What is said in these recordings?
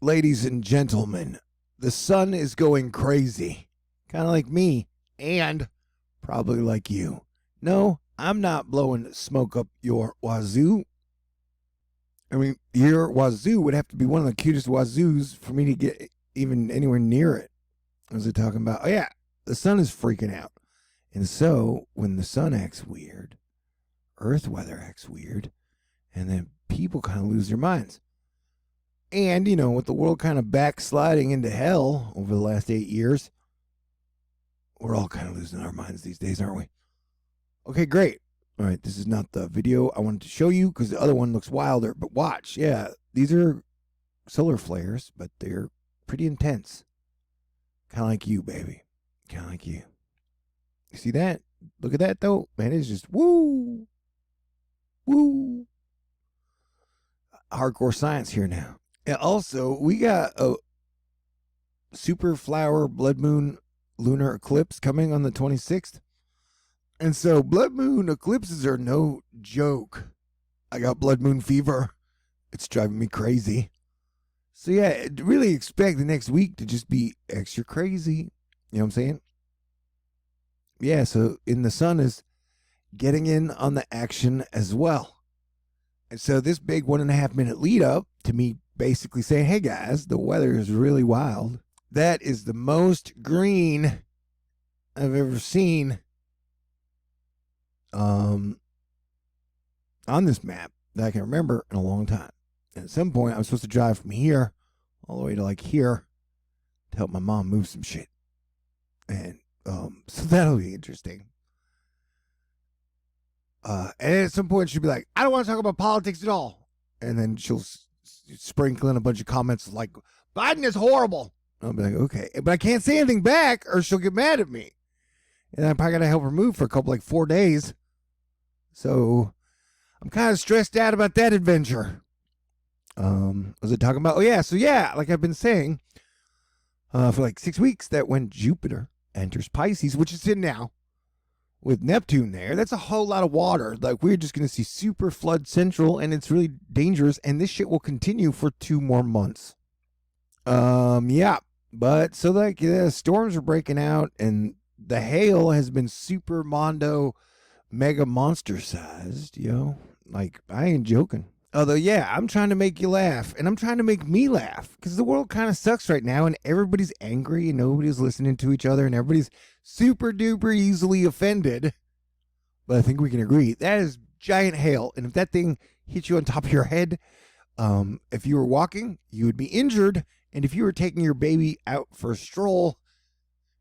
Ladies and gentlemen, the sun is going crazy. Kind of like me, and probably like you. No, I'm not blowing smoke up your wazoo. I mean, your wazoo would have to be one of the cutest wazoos for me to get even anywhere near it. What was I talking about? Oh, yeah, the sun is freaking out. And so, when the sun acts weird, Earth weather acts weird, and then people kind of lose their minds. And, you know, with the world kind of backsliding into hell over the last 8 years, we're all kind of losing our minds these days, aren't we? Okay, great. All right, this is not the video I wanted to show you because the other one looks wilder. But watch, yeah, these are solar flares, but they're pretty intense. Kind of like you, baby. Kind of like you. You see that? Look at that, though. Man, it's just woo. Woo. Hardcore science here now. And also, we got a super flower blood moon lunar eclipse coming on the 26th. And so blood moon eclipses are no joke. I got blood moon fever. It's driving me crazy. So yeah, really expect the next week to just be extra crazy. You know what I'm saying? Yeah, so the sun is getting in on the action as well. And so this big 1.5 minute lead up to me basically saying, hey guys, the weather is really wild. That is the most green I've ever seen on this map that I can remember in a long time. And at some point, I'm supposed to drive from here all the way to like here to help my mom move some shit. And so that'll be interesting. And at some point, she'll be like, I don't want to talk about politics at all. And then she'll sprinkle in a bunch of comments like, Biden is horrible. I'll be like, okay. But I can't say anything back or she'll get mad at me. And I'm probably going to help her move for a couple, like 4 days. So I'm kind of stressed out about that adventure. Was I talking about? Oh, yeah. So, yeah, like I've been saying for like 6 weeks, that when Jupiter enters Pisces, which it's in now, with Neptune there, that's a whole lot of water. Like, we're just going to see super flood central, and it's really dangerous. And this shit will continue for 2 more months. Yeah. But so, like, storms are breaking out, and the hail has been super mondo mega monster sized, like I ain't joking. Although, yeah, I'm trying to make you laugh and I'm trying to make me laugh because the world kind of sucks right now and everybody's angry and nobody's listening to each other and everybody's super duper easily offended. But I think we can agree that is giant hail. And if that thing hit you on top of your head, if you were walking, you would be injured. And if you were taking your baby out for a stroll,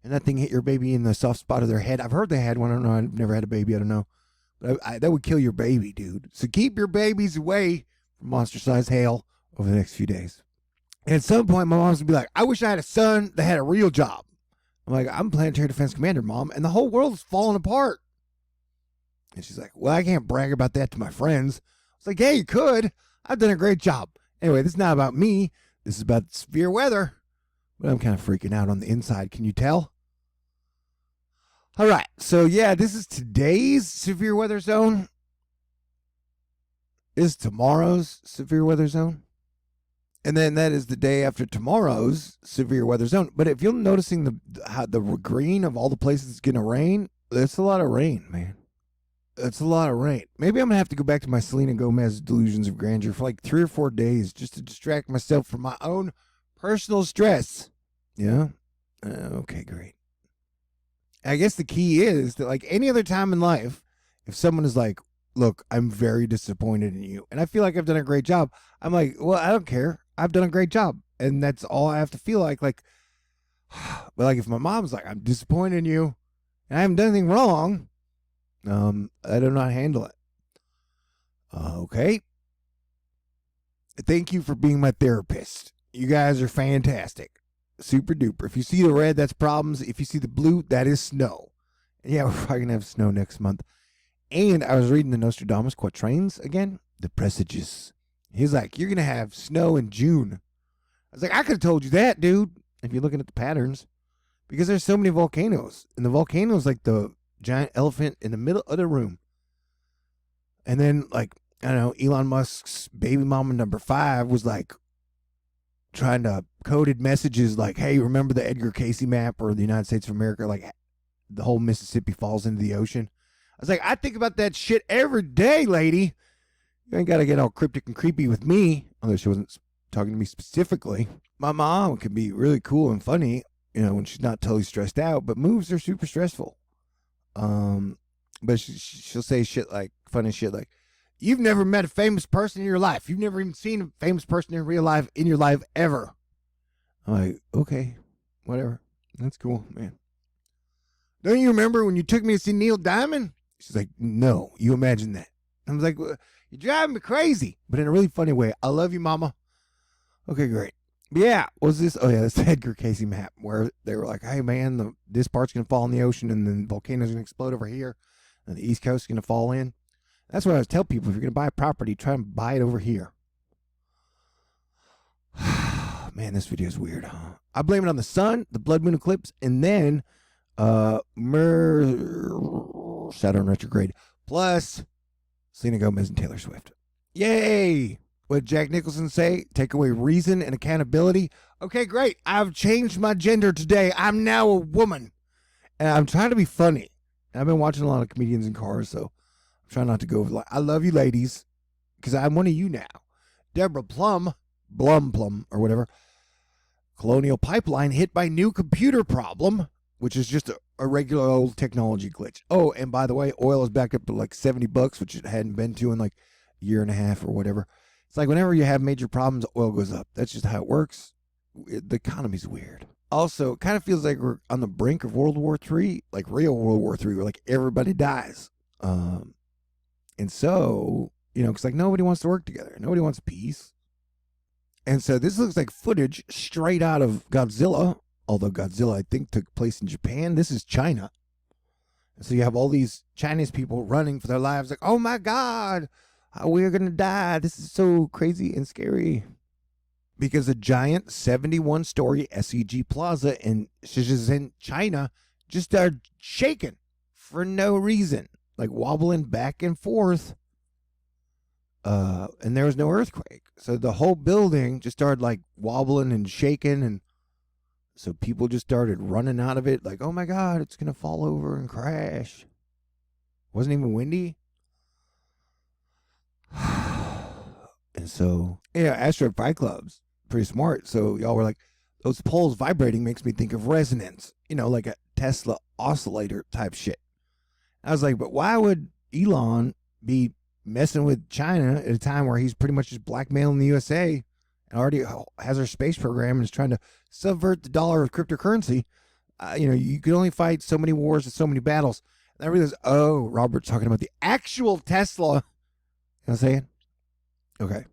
and that thing hit your baby in the soft spot of their head. I've heard they had one. I don't know. I've never had a baby. I don't know. But that would kill your baby, dude. So keep your babies away from monster-sized hail over the next few days. And at some point, my mom's going to be like, I wish I had a son that had a real job. I'm like, I'm planetary defense commander, Mom, and the whole world's falling apart. And she's like, well, I can't brag about that to my friends. I was like, yeah, you could. I've done a great job. Anyway, this is not about me. This is about severe weather. But I'm kind of freaking out on the inside. Can you tell? All right. So, yeah, this is today's severe weather zone. This is tomorrow's severe weather zone. And then that is the day after tomorrow's severe weather zone. But if you're noticing the green of all the places it's going to rain, that's a lot of rain, man. That's a lot of rain. Maybe I'm going to have to go back to my Selena Gomez delusions of grandeur for like 3 or 4 days just to distract myself from my own personal stress. Yeah? Okay, great. I guess the key is that, like any other time in life, if someone is like, look, I'm very disappointed in you, and I feel like I've done a great job, I'm like, well, I don't care. I've done a great job. And that's all I have to feel like. But like if my mom's like, I'm disappointed in you, and I haven't done anything wrong, I do not handle it. Okay. Thank you for being my therapist. You guys are fantastic. Super duper. If you see the red, that's problems. If you see the blue, that is snow. And yeah, we're probably going to have snow next month. And I was reading the Nostradamus quatrains again. The presages. He's like, you're going to have snow in June. I was like, I could have told you that, dude. If you're looking at the patterns. Because there's so many volcanoes. And the volcano's like the giant elephant in the middle of the room. And then, like, I don't know, Elon Musk's baby mama number 5 was like trying to coded messages like, hey, remember the Edgar Casey map or the United States of America? Like the whole Mississippi falls into the ocean. I was like, I think about that shit every day, lady. You ain't got to get all cryptic and creepy with me, although she wasn't talking to me specifically. My mom can be really cool and funny, you know, when she's not totally stressed out, but moves are super stressful. But she'll say shit like, funny shit like, you've never met a famous person in your life. You've never even seen a famous person in real life in your life ever. I'm like, okay, whatever. That's cool, man. Don't you remember when you took me to see Neil Diamond? She's like, no, you imagine that. I was like, well, you're driving me crazy, but in a really funny way. I love you, mama. Okay, great. Yeah, was this? Oh, yeah, that's the Edgar Casey map where they were like, hey, man, this part's going to fall in the ocean and then the volcano's going to explode over here and the East Coast is going to fall in. That's what I always tell people. If you're going to buy a property, try and buy it over here. Man, this video is weird, huh? I blame it on the sun, the blood moon eclipse, and then Saturn retrograde, plus Selena Gomez and Taylor Swift. Yay! What did Jack Nicholson say? Take away reason and accountability. Okay, great. I've changed my gender today. I'm now a woman. And I'm trying to be funny. I've been watching a lot of comedians in cars, so I'm trying not to go over like, I love you ladies, because I'm one of you now. Deborah Blum, or whatever. Colonial Pipeline hit by new computer problem, which is just a regular old technology glitch. Oh, and by the way, oil is back up to like $70, which it hadn't been to in like a year and a half or whatever. It's like whenever you have major problems, oil goes up. That's just how it works. The economy's weird. Also, it kind of feels like we're on the brink of World War III, like real World War III, where like everybody dies. And so, you know, because like nobody wants to work together. Nobody wants peace. And so this looks like footage straight out of Godzilla, although Godzilla, I think, took place in Japan. This is China. And so you have all these Chinese people running for their lives like, oh my God, we're going to die. This is so crazy and scary. Because a giant 71-story SEG plaza in Shenzhen, China, just started shaking for no reason, like wobbling back and forth. And there was no earthquake. So the whole building just started like wobbling and shaking. And so people just started running out of it like, oh my God, it's going to fall over and crash. Wasn't even windy. And so, yeah, Astro Fight Club's pretty smart. So y'all were like, those poles vibrating makes me think of resonance, you know, like a Tesla oscillator type shit. I was like, but why would Elon be messing with China at a time where he's pretty much just blackmailing the USA and already has our space program and is trying to subvert the dollar of cryptocurrency? You know, you can only fight so many wars and so many battles. And I realized, oh, Robert's talking about the actual Tesla. You know what I'm saying? Okay.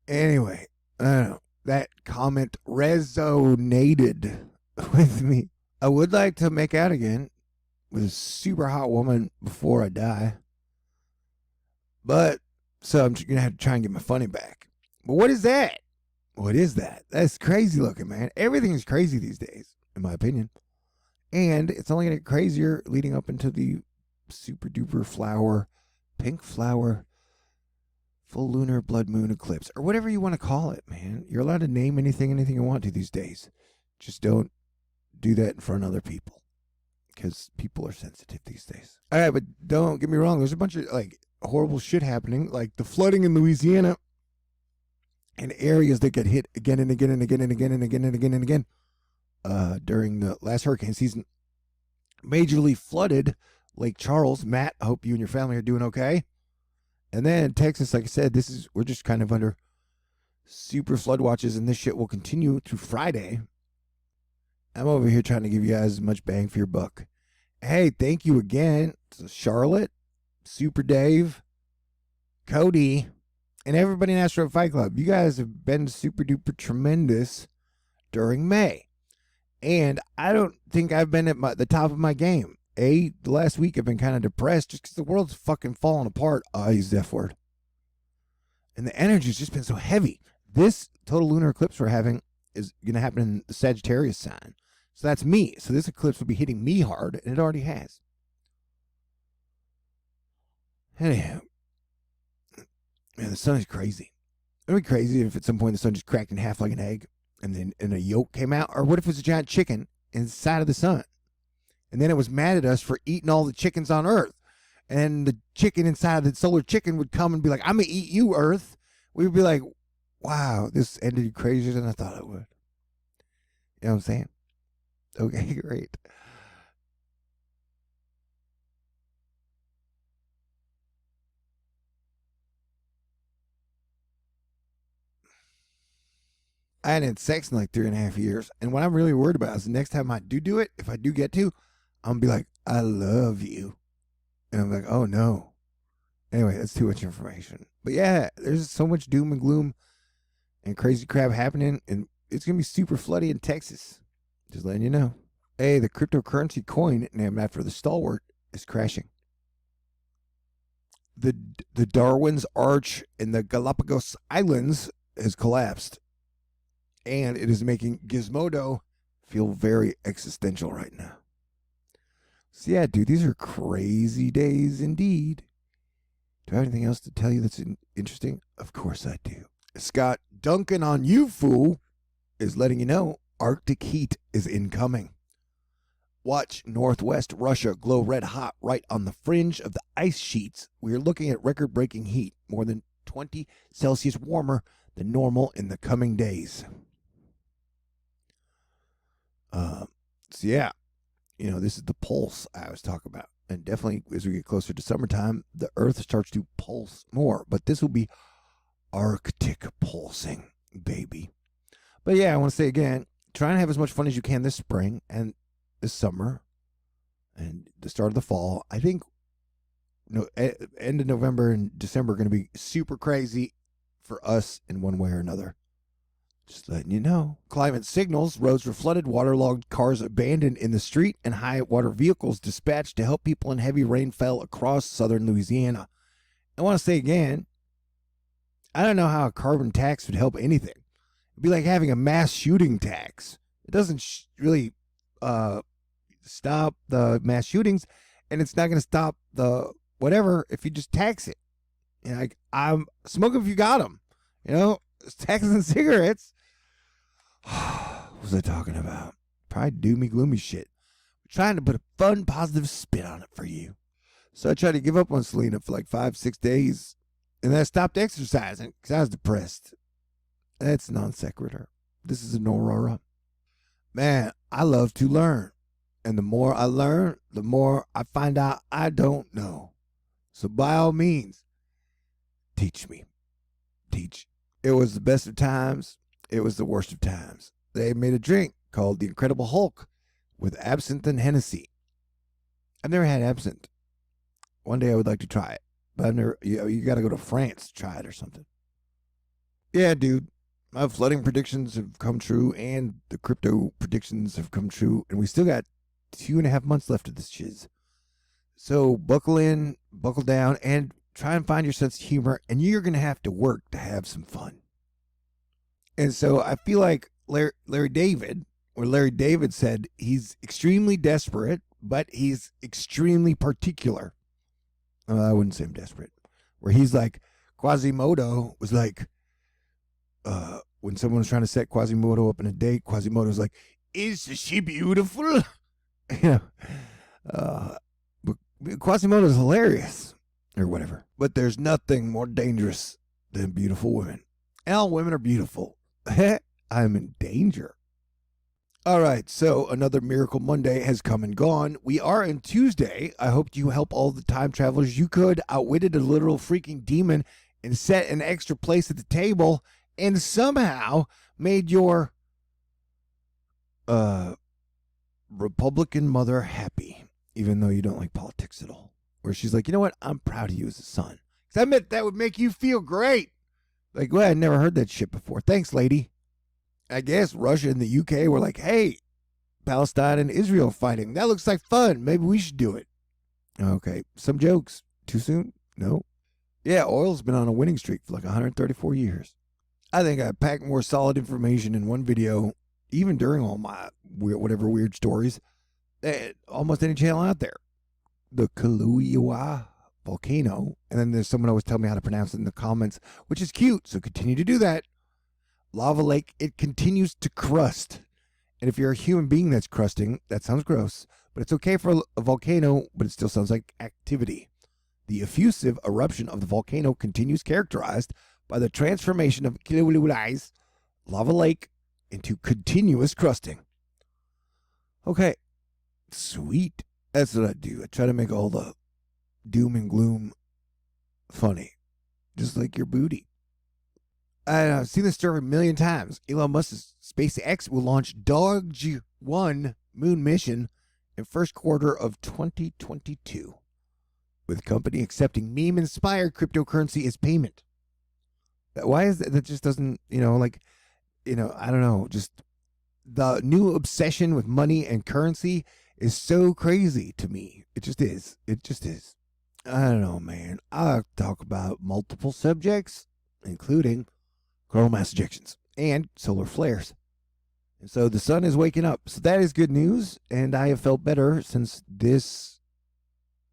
Anyway, I don't know. That comment resonated with me. I would like to make out again with a super hot woman before I die. But, so I'm going to have to try and get my funny back. But what is that? What is that? That's crazy looking, man. Everything is crazy these days, in my opinion. And it's only going to get crazier leading up into the super duper flower, pink flower, full lunar blood moon eclipse, or whatever you want to call it, man. You're allowed to name anything you want to these days. Just don't do that in front of other people, because people are sensitive these days. All right, but don't get me wrong. There's a bunch of like horrible shit happening, like the flooding in Louisiana and areas that get hit again and again and again and again and again and again and again during the last hurricane season. Majorly flooded Lake Charles. Matt, I hope you and your family are doing okay. And then Texas, like I said, we're just kind of under super flood watches, and this shit will continue through Friday. I'm over here trying to give you guys as much bang for your buck. Hey, thank you again to Charlotte, Super Dave, Cody, and everybody in Astro Fight Club. You guys have been super duper tremendous during May. And I don't think I've been at the top of my game. The last week I've been kind of depressed just because the world's fucking falling apart. I use the F word. And the energy's just been so heavy. This total lunar eclipse we're having is going to happen in the Sagittarius sign. So that's me. So this eclipse will be hitting me hard, and it already has. Anyhow, man, the sun is crazy. It'd be crazy if at some point the sun just cracked in half like an egg and a yolk came out. Or what if it was a giant chicken inside of the sun? And then it was mad at us for eating all the chickens on Earth. And the chicken inside of the solar chicken would come and be like, I'm going to eat you, Earth. We would be like, wow, this ended crazier than I thought it would. You know what I'm saying? Okay, great. I hadn't had sex in like 3.5 years. And what I'm really worried about is the next time I do it, if I do get to, I'm going to be like, I love you. And I'm like, oh no. Anyway, that's too much information. But yeah, there's so much doom and gloom and crazy crap happening. And it's going to be super floody in Texas. Just letting you know. Hey, the cryptocurrency coin named after the stalwart is crashing. The Darwin's Arch in the Galapagos Islands has collapsed. And it is making Gizmodo feel very existential right now. So yeah, dude, these are crazy days indeed. Do I have anything else to tell you that's interesting? Of course I do. Scott Duncan on You Fool is letting you know Arctic heat is incoming. Watch Northwest Russia glow red hot right on the fringe of the ice sheets. We are looking at record-breaking heat, more than 20 Celsius warmer than normal in the coming days. So yeah, this is the pulse I was talking about. And definitely as we get closer to summertime, the earth starts to pulse more. But this will be Arctic pulsing, baby. But yeah, I want to say again, try and have as much fun as you can this spring and this summer and the start of the fall. I think end of November and December are going to be super crazy for us in one way or another. Just letting you know. Climate signals, roads were flooded, waterlogged cars abandoned in the street, and high water vehicles dispatched to help people in heavy rain fell across southern Louisiana. I want to say again, I don't know how a carbon tax would help anything. It'd be like having a mass shooting tax. It doesn't really stop the mass shootings, and it's not going to stop the whatever if you just tax it. Like, I'm smoking if you got them. Taxing cigarettes. What was I talking about? Probably doomy, gloomy shit. We're trying to put a fun, positive spin on it for you. So I tried to give up on Selena for like 5-6 days. And then I stopped exercising because I was depressed. That's non sequitur. This is an aurora. Man, I love to learn. And the more I learn, the more I find out I don't know. So by all means, teach me. Teach. It was the best of times. It was the worst of times. They made a drink called the Incredible Hulk with absinthe and Hennessy. I've never had absinthe. One day I would like to try it. But I've never, you got to go to France to try it or something. Yeah, dude. My flooding predictions have come true and the crypto predictions have come true. And we still got 2.5 months left of this shiz. So buckle in, buckle down, and try and find your sense of humor, and you're going to have to work to have some fun. And so I feel like Larry David said he's extremely desperate, but he's extremely particular. I wouldn't say I'm desperate. Where he's like, Quasimodo was like, when someone was trying to set Quasimodo up in a date, Quasimodo's like, is she beautiful? But Quasimodo's hilarious. Or whatever. But there's nothing more dangerous than beautiful women. And all women are beautiful. I'm in danger. All right, so another Miracle Monday has come and gone. We are in Tuesday. I hope you help all the time travelers you could, outwitted a literal freaking demon, and set an extra place at the table, and somehow made your Republican mother happy, even though you don't like politics at all. Where she's like, you know what? I'm proud of you as a son. Because I meant that would make you feel great. Like, well, I never heard that shit before. Thanks, lady. I guess Russia and the UK were like, hey, Palestine and Israel fighting. That looks like fun. Maybe we should do it. Okay. Some jokes. Too soon? No. Yeah, oil's been on a winning streak for like 134 years. I think I packed more solid information in one video, even during all my whatever weird stories, than almost any channel out there. The Kaluuya volcano. And then there's someone always tell me how to pronounce it in the comments, which is cute. So continue to do that. Lava lake, it continues to crust. And if you're a human being that's crusting, that sounds gross, but it's okay for a volcano, but it still sounds like activity. The effusive eruption of the volcano continues, characterized by the transformation of lava lake into continuous crusting. Okay, sweet. That's what I do. I try to make all the doom and gloom funny, just like your booty. I've seen this story a million times. Elon Musk's SpaceX will launch Dog-1 moon mission in first quarter of 2022, with company accepting meme-inspired cryptocurrency as payment. Why is that? That just doesn't, I don't know. Just the new obsession with money and currency is so crazy to me. It just is. I don't know, man. I'll talk about multiple subjects, including coronal mass ejections and solar flares. And so the sun is waking up. So that is good news, and I have felt better since this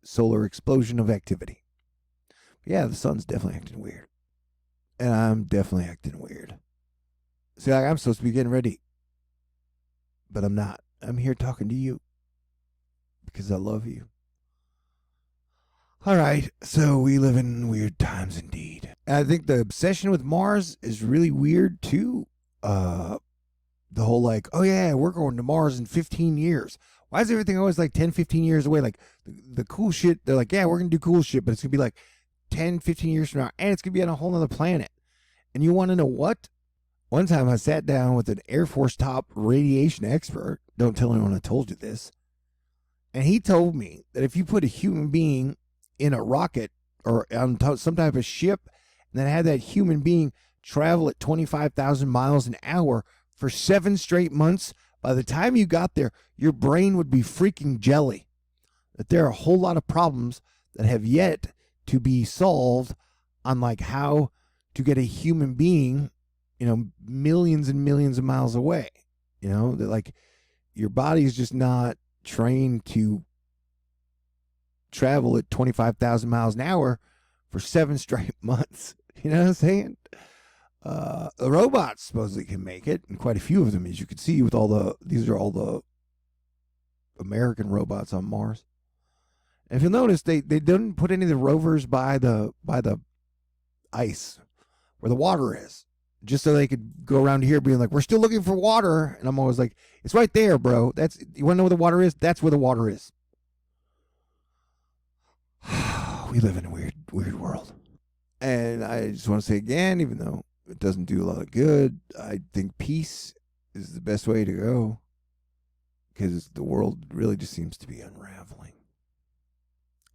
solar explosion of activity. Yeah, the sun's definitely acting weird. And I'm definitely acting weird. See, I'm supposed to be getting ready, but I'm not. I'm here talking to you because I love you. All right, so we live in weird times indeed. And I think the obsession with Mars is really weird too. The whole like, oh yeah, we're going to Mars in 15 years. Why is everything always like 10, 15 years away? Like the cool shit, they're like, yeah, we're going to do cool shit, but it's going to be like 10, 15 years from now, and it's going to be on a whole other planet. And you want to know what? One time I sat down with an Air Force top radiation expert. Don't tell anyone I told you this. And he told me that if you put a human being in a rocket or on some type of ship, and then had that human being travel at 25,000 miles an hour for 7 straight months, by the time you got there, your brain would be freaking jelly. That there are a whole lot of problems that have yet to be solved on like how to get a human being, millions and millions of miles away. That like your body is just not trained to travel at 25,000 miles an hour for 7 straight months. You know what I'm saying? The robots supposedly can make it, and quite a few of them, as you can see with these are all the American robots on Mars. And if you'll notice, they didn't put any of the rovers by the ice where the water is, just so they could go around here being like, we're still looking for water. And I'm always like, it's right there, bro. You want to know where the water is? That's where the water is. We live in a weird world. And I just want to say again, even though it doesn't do a lot of good, I think peace is the best way to go, because the world really just seems to be unraveling.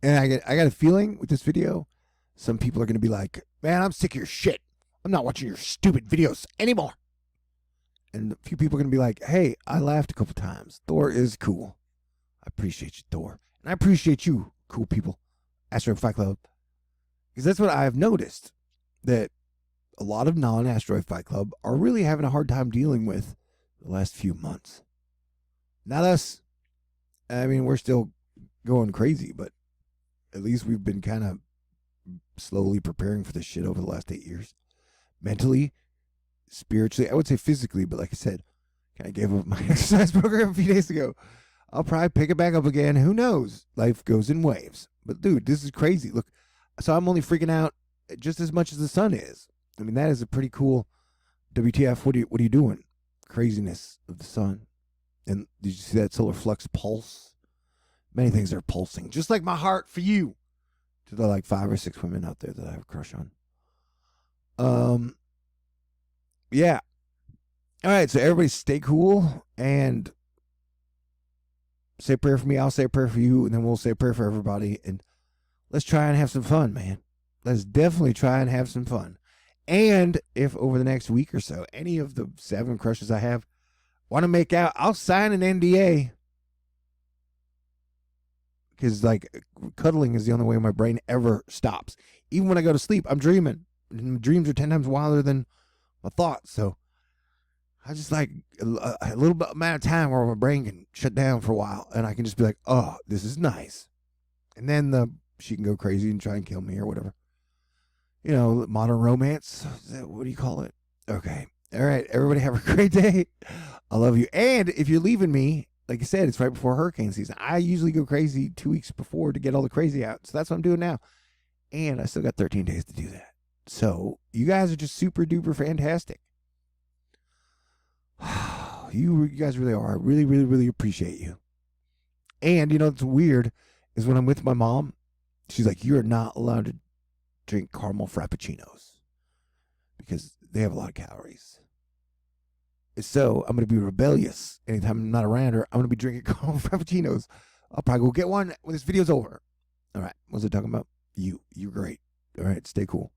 And I got a feeling with this video, some people are going to be like, man, I'm sick of your shit. I'm not watching your stupid videos anymore. And a few people are going to be like, hey, I laughed a couple times. Thor is cool. I appreciate you, Thor. And I appreciate you, cool people. Asteroid Fight Club. Because that's what I've noticed, that a lot of non-Asteroid Fight Club are really having a hard time dealing with the last few months. Not us. I mean, we're still going crazy, but at least we've been kind of slowly preparing for this shit over the last 8 years. Mentally, spiritually, I would say physically, but like I said, kind of gave up my exercise program a few days ago. I'll probably pick it back up again. Who knows? Life goes in waves. But dude, this is crazy. Look, so I'm only freaking out just as much as the sun is. I mean, that is a pretty cool WTF. What are you doing? Craziness of the sun. And did you see that solar flux pulse? Many things are pulsing, just like my heart for you. To the like 5 or 6 women out there that I have a crush on. Yeah. All right, so everybody stay cool and say a prayer for me. I'll say a prayer for you, and then we'll say a prayer for everybody. And let's try and have some fun, man. Let's definitely try and have some fun. And if over the next week or so, any of the 7 crushes I have want to make out, I'll sign an NDA. Because, like, cuddling is the only way my brain ever stops. Even when I go to sleep, I'm dreaming. And dreams are 10 times wilder than my thoughts. So I just like a little bit amount of time where my brain can shut down for a while. And I can just be like, oh, this is nice. And then the she can go crazy and try and kill me or whatever. You know, modern romance. What do you call it? Okay. All right. Everybody have a great day. I love you. And if you're leaving me, like I said, it's right before hurricane season. I usually go crazy 2 weeks before to get all the crazy out. So that's what I'm doing now. And I still got 13 days to do that. So you guys are just super duper fantastic. You guys really are. I really, really, really appreciate you. And you know what's weird is when I'm with my mom, she's like, "You are not allowed to drink caramel frappuccinos because they have a lot of calories." So I'm going to be rebellious. Anytime I'm not around her, I'm going to be drinking caramel frappuccinos. I'll probably go get one when this video's over. All right. What was I talking about? You're great. All right. Stay cool.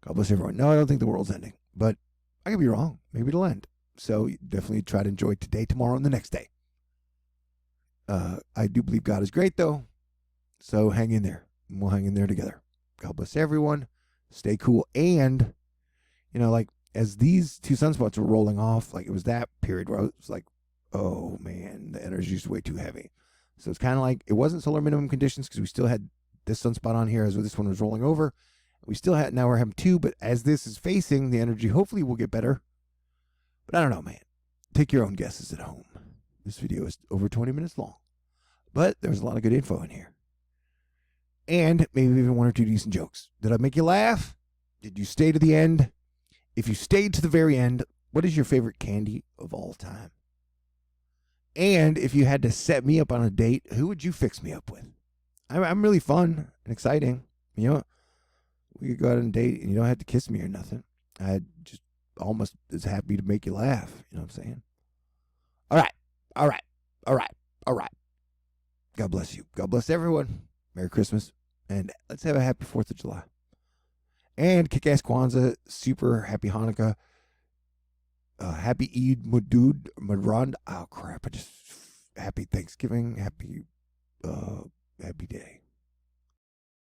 God bless everyone. No, I don't think the world's ending, but I could be wrong. Maybe it'll end. So definitely try to enjoy today, tomorrow, and the next day. I do believe God is great, though. So hang in there. We'll hang in there together. God bless everyone. Stay cool. And, you know, like, as these two sunspots were rolling off, like, it was that period where I was like, oh, man, the energy's way too heavy. So it's kind of like, it wasn't solar minimum conditions because we still had this sunspot on here as this one was rolling over. We still had, now we're having two, but as this is facing, the energy hopefully will get better. But I don't know, man. Take your own guesses at home. This video is over 20 minutes long. But there's a lot of good info in here. And maybe even one or two decent jokes. Did I make you laugh? Did you stay to the end? If you stayed to the very end, what is your favorite candy of all time? And if you had to set me up on a date, who would you fix me up with? I'm really fun and exciting. You know, we could go out on a date and you don't have to kiss me or nothing. I'd just almost as happy to make you laugh. You know what I'm saying? All right. All right. All right. All right. God bless you. God bless everyone. Merry Christmas. And let's have a happy 4th of July. And kick-ass Kwanzaa. Super happy Hanukkah. Happy Eid Mudrand. Oh, crap. Happy Thanksgiving. Happy day.